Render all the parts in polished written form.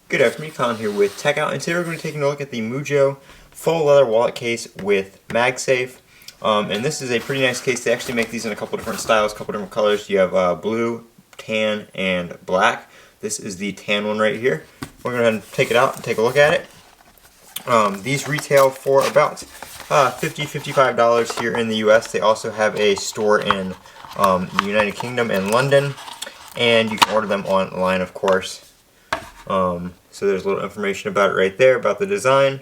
Good afternoon, Colin here with TechOut, and today we're going to be taking a look at the Mujo full leather wallet case with MagSafe. And this is a pretty nice case. They actually make these in a couple different styles, a couple different colors. You have blue, tan, and black. This is the tan one right here. We're going to go ahead and take it out and take a look at it. These retail for about $50–$55 here in the US. They also have a store in the United Kingdom and London, and you can order them online, of course. So there's a little information about it right there, about the design.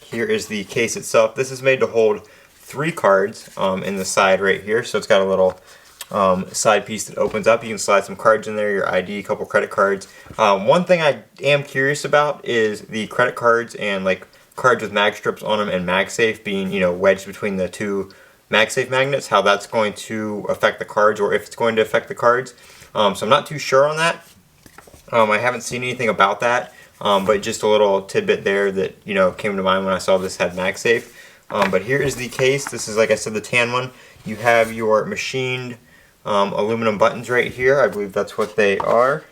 Here is the case itself. This is made to hold 3 cards in the side right here. So it's got a little side piece that opens up. You can slide some cards in there, your ID, a couple credit cards. One thing I am curious about is the credit cards and like cards with mag strips on them and MagSafe being, you know, wedged between the 2 MagSafe magnets, how that's going to affect the cards, or if it's going to affect the cards. So I'm not too sure on that. I haven't seen anything about that, but just a little tidbit there that, you know, came to mind when I saw this had MagSafe. But here is the case. This is, like I said, the tan one. You have your machined aluminum buttons right here. I believe that's what they are.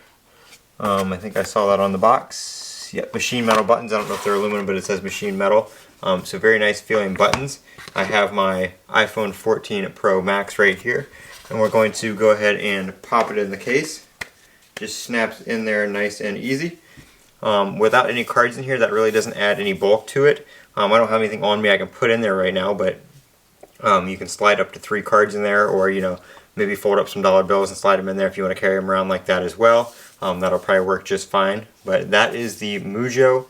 I think I saw that on the box. Yep, machined metal buttons. I don't know if they're aluminum, but it says machined metal. So very nice feeling buttons. I have my iPhone 14 Pro Max right here, and we're going to go ahead and pop it in the case. Just snaps in there nice and easy. Without any cards in here, that really doesn't add any bulk to it. I don't have anything on me I can put in there right now, but you can slide up to 3 cards in there, or, you know, maybe fold up some dollar bills and slide them in there if you want to carry them around like that as well. That'll probably work just fine. But that is the Mujo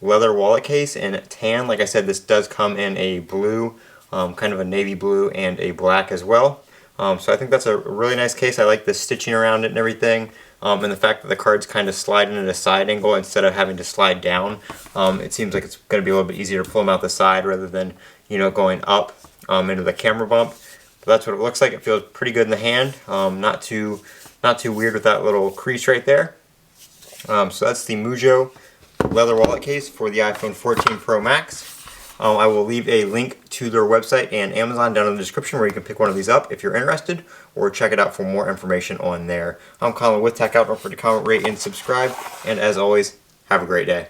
leather wallet case in tan. Like I said, this does come in a blue, kind of a navy blue, and a black as well. So I think that's a really nice case. I like the stitching around it and everything. And the fact that the cards kind of slide in at a side angle instead of having to slide down. It seems like it's going to be a little bit easier to pull them out the side rather than, you know, going up into the camera bump. But that's what it looks like. It feels pretty good in the hand. Not too weird with that little crease right there. So that's the Mujo leather wallet case for the iPhone 14 Pro Max. I will leave a link to their website and Amazon down in the description where you can pick one of these up if you're interested, or check it out for more information on there. I'm Colin with TechOut. Don't forget to comment, rate, and subscribe. And as always, have a great day.